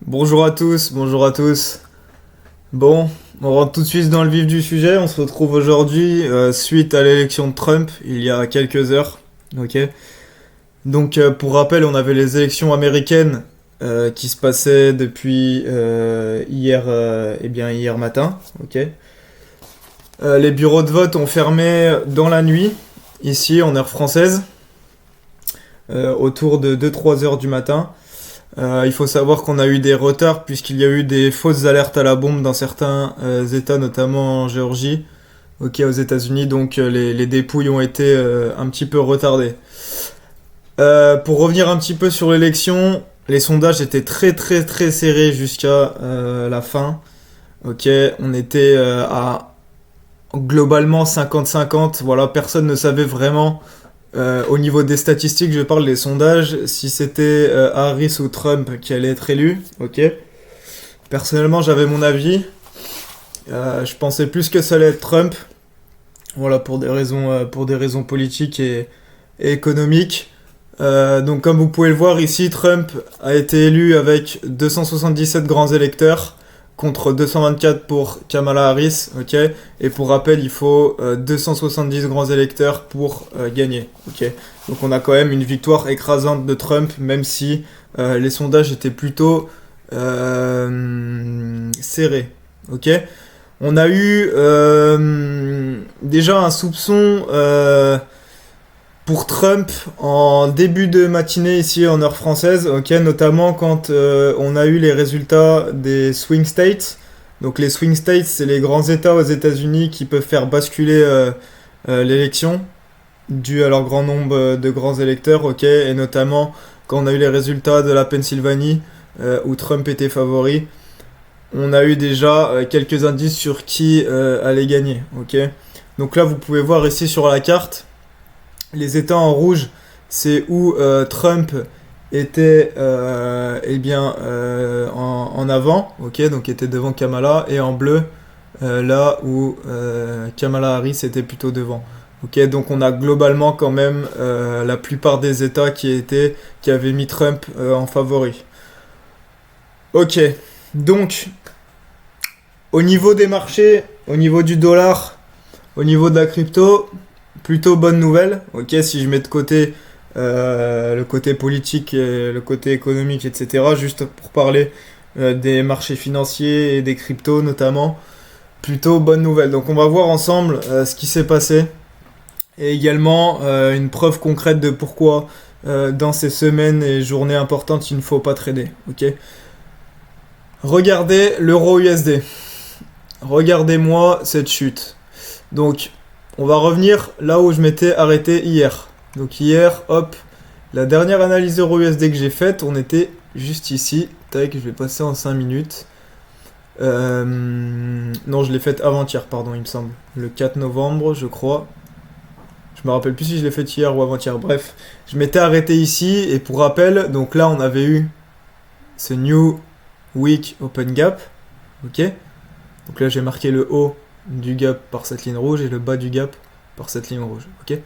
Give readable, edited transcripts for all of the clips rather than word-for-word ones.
Bonjour à tous, bonjour à tous. Bon, on rentre tout de suite dans le vif du sujet. On se retrouve aujourd'hui suite à l'élection de Trump il y a quelques heures. Ok. Donc pour rappel, on avait les élections américaines qui se passaient depuis hier matin. Ok. Les bureaux de vote ont fermé dans la nuit ici en heure française autour de 2-3 heures du matin. Il faut savoir qu'on a eu des retards puisqu'il y a eu des fausses alertes à la bombe dans certains États, notamment en Géorgie, ok, aux États-Unis, donc les dépouilles ont été un petit peu retardées. Pour revenir un petit peu sur l'élection, les sondages étaient très très très serrés jusqu'à la fin. Ok, on était à globalement 50-50. Voilà, personne ne savait vraiment au niveau des statistiques, je parle des sondages, si c'était Harris ou Trump qui allait être élu, ok. Personnellement, j'avais mon avis. Je pensais plus que ça allait être Trump. Voilà, pour des raisons politiques et économiques. Donc, comme vous pouvez le voir ici, Trump a été élu avec 277 grands électeurs contre 224 pour Kamala Harris, ok. Et pour rappel, il faut 270 grands électeurs pour gagner, ok. Donc on a quand même une victoire écrasante de Trump, même si les sondages étaient plutôt serrés, ok. On a eu déjà un soupçon pour Trump en début de matinée ici en heure française, ok, notamment quand on a eu les résultats des swing states. Donc les swing states, c'est les grands États aux États-Unis qui peuvent faire basculer l'élection dû à leur grand nombre de grands électeurs, ok, et notamment quand on a eu les résultats de la Pennsylvanie où Trump était favori, on a eu déjà quelques indices sur qui allait gagner, ok. Donc là, vous pouvez voir ici sur la carte. Les États en rouge, c'est où Trump était en avant, ok, donc était devant Kamala, et en bleu, là où Kamala Harris était plutôt devant. Ok, donc on a globalement quand même la plupart des États qui avaient mis Trump en favori. Ok, donc au niveau des marchés, au niveau du dollar, au niveau de la crypto, plutôt bonne nouvelle, ok, si je mets de côté le côté politique, et le côté économique, etc., juste pour parler des marchés financiers et des cryptos notamment, plutôt bonne nouvelle. Donc on va voir ensemble ce qui s'est passé et également une preuve concrète de pourquoi dans ces semaines et journées importantes il ne faut pas trader, ok. Regardez l'euro USD, regardez-moi cette chute. Donc on va revenir là où je m'étais arrêté hier. Donc hier, hop, la dernière analyse euro-USD que j'ai faite, on était juste ici. Tac, je vais passer en 5 minutes. Non, je l'ai faite avant-hier, pardon, il me semble. Le 4 novembre, je crois. Je me rappelle plus si je l'ai faite hier ou avant-hier. Bref, je m'étais arrêté ici. Et pour rappel, donc là, on avait eu ce New Week Open Gap. Ok. Donc là, j'ai marqué le haut du gap par cette ligne rouge et le bas du gap par cette ligne rouge, ok.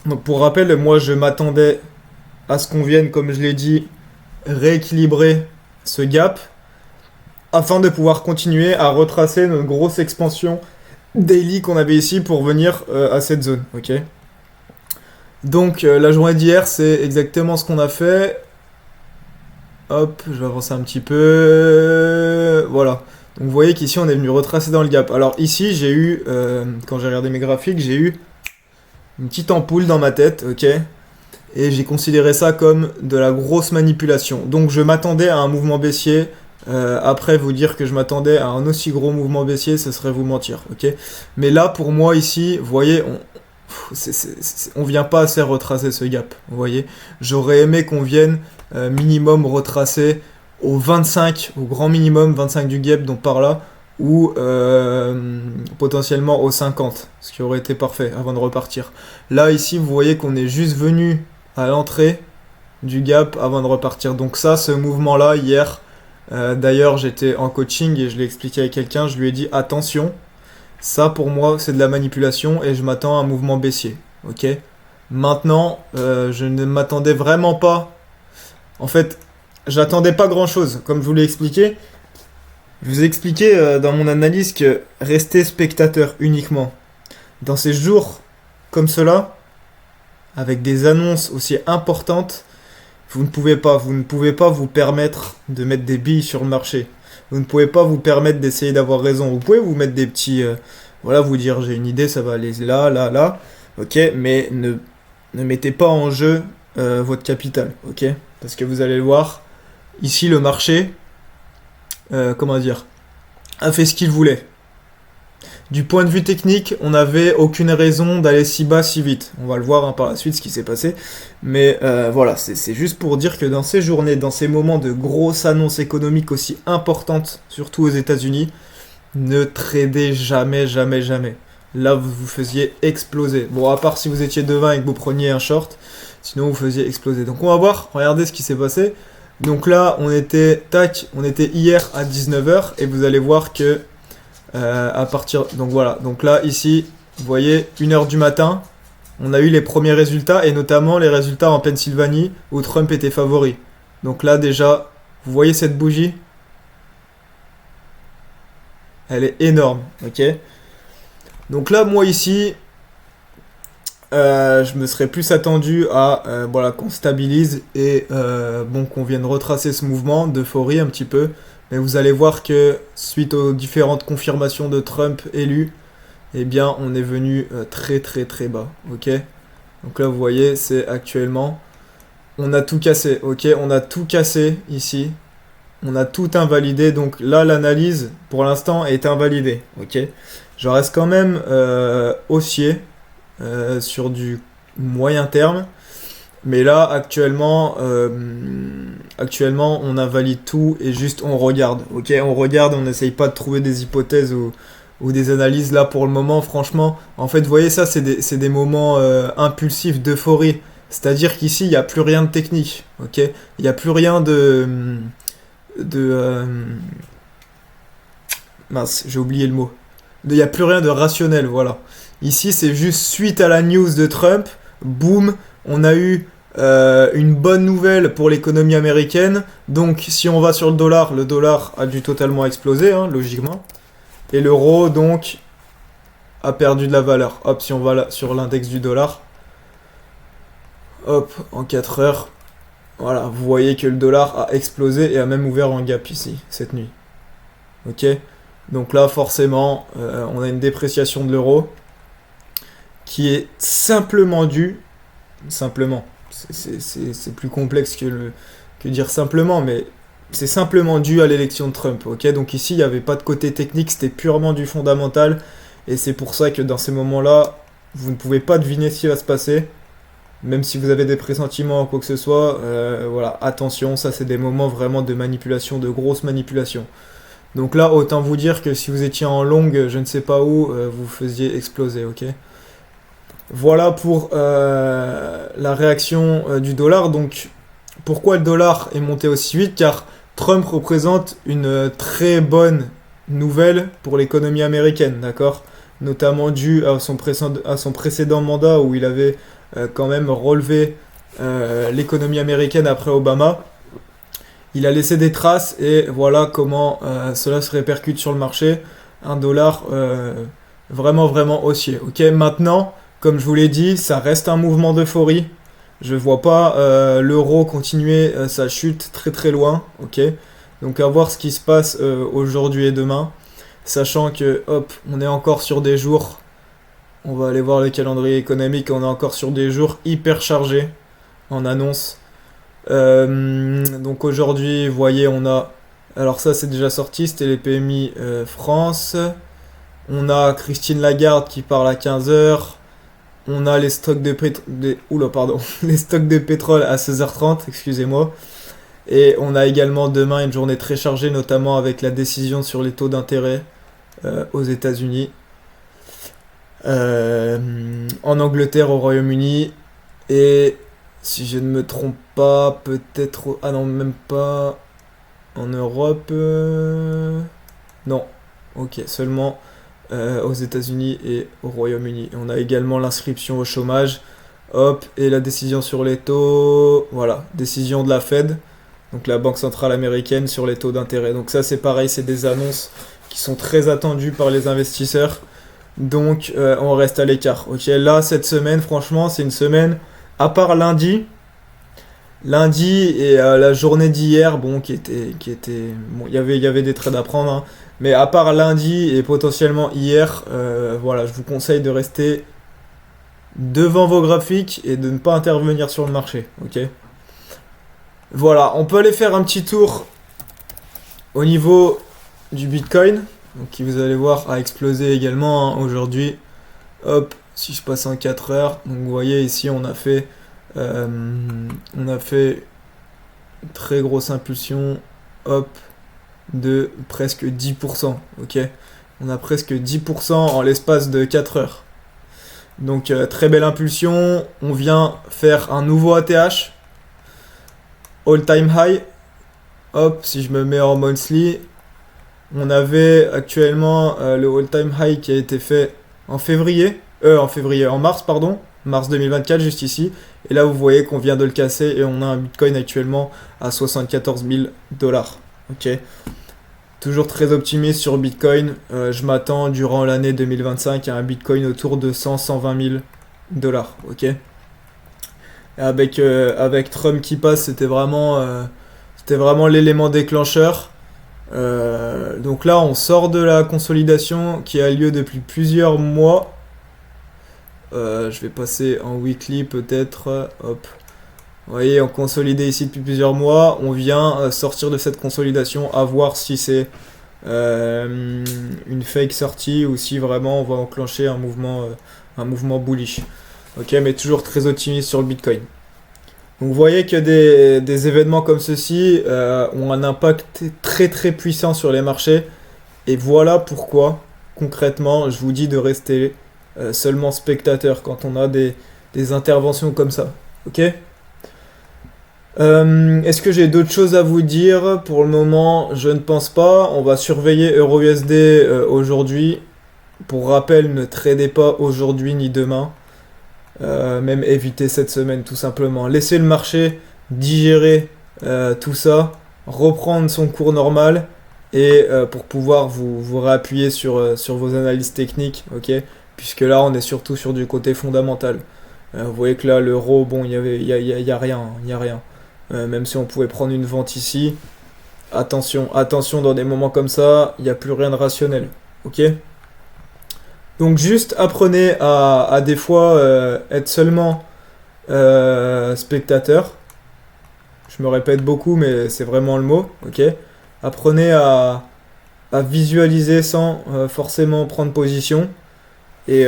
Donc pour rappel, moi je m'attendais à ce qu'on vienne, comme je l'ai dit, rééquilibrer ce gap afin de pouvoir continuer à retracer notre grosse expansion daily qu'on avait ici pour venir à cette zone, ok. Donc la journée d'hier, c'est exactement ce qu'on a fait. Hop, je vais avancer un petit peu. Voilà. Donc vous voyez qu'ici on est venu retracer dans le gap. Alors ici j'ai eu, quand j'ai regardé mes graphiques, j'ai eu une petite ampoule dans ma tête, ok. Et j'ai considéré ça comme de la grosse manipulation. Donc je m'attendais à un mouvement baissier. Après vous dire que je m'attendais à un aussi gros mouvement baissier, ce serait vous mentir, ok. Mais là pour moi ici, vous voyez, on vient pas assez retracer ce gap, vous voyez. J'aurais aimé qu'on vienne minimum retracer au 25, au grand minimum 25 du gap, donc par là, ou potentiellement au 50, ce qui aurait été parfait avant de repartir. Là, ici, vous voyez qu'on est juste venu à l'entrée du gap avant de repartir. Donc ça, ce mouvement-là, hier, d'ailleurs, j'étais en coaching et je l'ai expliqué à quelqu'un, je lui ai dit, attention, ça, pour moi, c'est de la manipulation et je m'attends à un mouvement baissier, ok. Maintenant, je ne m'attendais vraiment pas. En fait, j'attendais pas grand-chose. Comme je vous l'ai expliqué, je vous ai expliqué dans mon analyse que rester spectateur uniquement dans ces jours comme cela, avec des annonces aussi importantes, vous ne pouvez pas vous permettre de mettre des billes sur le marché. Vous ne pouvez pas vous permettre d'essayer d'avoir raison. Vous pouvez vous mettre des petits, voilà, vous dire j'ai une idée, ça va aller là, là, là, ok, mais ne mettez pas en jeu votre capital, ok, parce que vous allez le voir, ici le marché, comment dire, a fait ce qu'il voulait. Du point de vue technique, on n'avait aucune raison d'aller si bas si vite. On va le voir hein, par la suite ce qui s'est passé. Mais voilà, c'est juste pour dire que dans ces journées, dans ces moments de grosses annonces économiques aussi importantes, surtout aux États-Unis, ne tradez jamais, jamais, jamais. Là, vous vous faisiez exploser. Bon, à part si vous étiez devin et que vous preniez un short, sinon vous faisiez exploser. Donc on va voir, regardez ce qui s'est passé. Donc là, on était hier à 19h et vous allez voir que à partir. Donc voilà, donc là, ici, vous voyez, 1h du matin, on a eu les premiers résultats et notamment les résultats en Pennsylvanie où Trump était favori. Donc là, déjà, vous voyez cette bougie? Elle est énorme, ok? Donc là, moi ici, je me serais plus attendu à voilà, qu'on stabilise et bon, qu'on vienne retracer ce mouvement d'euphorie un petit peu. Mais vous allez voir que suite aux différentes confirmations de Trump élu, eh bien, on est venu très très très bas, ok? Donc là, vous voyez, c'est actuellement, on a tout cassé, ok? On a tout cassé ici, on a tout invalidé. Donc là, l'analyse, pour l'instant, est invalidée, ok? Je reste quand même haussier sur du moyen terme. Mais là, actuellement, on invalide tout et juste on regarde. Ok, on regarde, on n'essaye pas de trouver des hypothèses ou des analyses. Là, pour le moment, franchement, en fait, vous voyez ça, c'est des moments impulsifs d'euphorie. C'est-à-dire qu'ici, il n'y a plus rien de technique. Ok, il n'y a plus rien de mince, j'ai oublié le mot. Il n'y a plus rien de rationnel, voilà. Ici, c'est juste suite à la news de Trump, boum, on a eu une bonne nouvelle pour l'économie américaine. Donc, si on va sur le dollar a dû totalement exploser, hein, logiquement. Et l'euro, donc, a perdu de la valeur. Hop, si on va là, sur l'index du dollar, hop, en 4 heures, voilà, vous voyez que le dollar a explosé et a même ouvert en gap ici, cette nuit. Ok? Donc là, forcément, on a une dépréciation de l'euro qui est simplement due, simplement, c'est plus complexe que dire simplement, mais c'est simplement dû à l'élection de Trump, ok? Donc ici, il n'y avait pas de côté technique, c'était purement du fondamental, et c'est pour ça que dans ces moments-là, vous ne pouvez pas deviner ce qui va se passer, même si vous avez des pressentiments ou quoi que ce soit, voilà, attention, ça c'est des moments vraiment de manipulation, de grosse manipulation. Donc là, autant vous dire que si vous étiez en longue, je ne sais pas où, vous faisiez exploser, ok? Voilà pour la réaction du dollar. Donc, pourquoi le dollar est monté aussi vite? Car Trump représente une très bonne nouvelle pour l'économie américaine, d'accord? Notamment dû à à son précédent mandat où il avait quand même relevé l'économie américaine après Obama. Il a laissé des traces et voilà comment cela se répercute sur le marché. Un dollar vraiment, vraiment haussier. Ok, maintenant, comme je vous l'ai dit, ça reste un mouvement d'euphorie. Je vois pas l'euro continuer sa chute très très loin. Ok, donc à voir ce qui se passe aujourd'hui et demain. Sachant que, hop, on est encore sur des jours. On va aller voir le calendrier économique. On est encore sur des jours hyper chargés en annonce. Donc aujourd'hui, vous voyez, on a. Alors ça, c'est déjà sorti, c'était les PMI France. On a Christine Lagarde qui parle à 15h. On a les stocks de pétrole. Oula, pardon. Les stocks de pétrole à 16h30, excusez-moi. Et on a également demain une journée très chargée, notamment avec la décision sur les taux d'intérêt aux États-Unis. En Angleterre, au Royaume-Uni. Et si je ne me trompe pas, peut-être. Ah non, même pas. En Europe. Non. Ok, seulement aux États-Unis et au Royaume-Uni. On a également l'inscription au chômage. Hop, et la décision sur les taux. Voilà, décision de la Fed. donc la Banque centrale américaine, sur les taux d'intérêt. Donc ça c'est pareil, c'est des annonces qui sont très attendues par les investisseurs. Donc on reste à l'écart. Ok, là cette semaine, franchement, c'est une semaine, à part lundi et la journée d'hier, bon, bon, il y avait des trades à prendre, hein. Mais à part lundi et potentiellement hier, voilà, je vous conseille de rester devant vos graphiques et de ne pas intervenir sur le marché, ok? Voilà, on peut aller faire un petit tour au niveau du Bitcoin, donc qui vous allez voir a explosé également, hein, aujourd'hui. Hop, si je passe en 4 heures, donc vous voyez ici on a fait une très grosse impulsion, hop, de presque 10%, ok? On a presque 10% en l'espace de 4 heures. Donc très belle impulsion, on vient faire un nouveau ATH, all time high, hop, si je me mets en monthly, on avait actuellement le all time high qui a été fait en mars, pardon, mars 2024, juste ici, et là vous voyez qu'on vient de le casser et on a un Bitcoin actuellement à 74 000 dollars, ok? Toujours très optimiste sur Bitcoin. Je m'attends durant l'année 2025 à un Bitcoin autour de 100-120 000 dollars. Ok. Avec Trump qui passe, c'était vraiment l'élément déclencheur. Donc là, on sort de la consolidation qui a lieu depuis plusieurs mois. Je vais passer en weekly peut-être. Hop. Vous voyez, on consolidé ici depuis plusieurs mois. On vient sortir de cette consolidation, à voir si c'est une fake sortie ou si vraiment on va enclencher un mouvement bullish. Ok, mais toujours très optimiste sur le Bitcoin. Donc vous voyez que des événements comme ceci ont un impact très très puissant sur les marchés. Et voilà pourquoi, concrètement, je vous dis de rester seulement spectateur quand on a des interventions comme ça. Ok ? Est-ce que j'ai d'autres choses à vous dire? Pour le moment, je ne pense pas. On va surveiller EURUSD aujourd'hui. Pour rappel, ne tradez pas aujourd'hui ni demain. Même évitez cette semaine tout simplement. Laissez le marché digérer tout ça, reprendre son cours normal et pour pouvoir vous réappuyer sur vos analyses techniques, ok? Puisque là, on est surtout sur du côté fondamental. Vous voyez que là, l'euro, bon, il y a rien, hein, il y a rien. Même si on pouvait prendre une vente ici, attention, dans des moments comme ça, il n'y a plus rien de rationnel, ok? Donc juste apprenez à des fois être seulement spectateur. Je me répète beaucoup, mais c'est vraiment le mot, ok? Apprenez à visualiser sans forcément prendre position. Et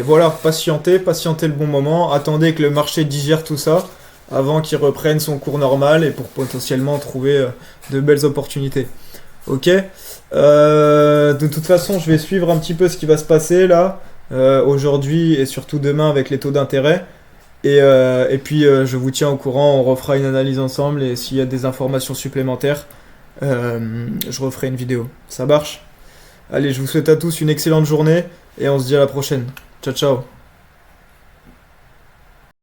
voilà, patientez le bon moment, attendez que le marché digère tout ça avant qu'il reprenne son cours normal et pour potentiellement trouver de belles opportunités. Ok. De toute façon, je vais suivre un petit peu ce qui va se passer là, aujourd'hui et surtout demain avec les taux d'intérêt. Et puis je vous tiens au courant, on refera une analyse ensemble et s'il y a des informations supplémentaires, je referai une vidéo. Ça marche? Allez, je vous souhaite à tous une excellente journée et on se dit à la prochaine. Ciao, ciao.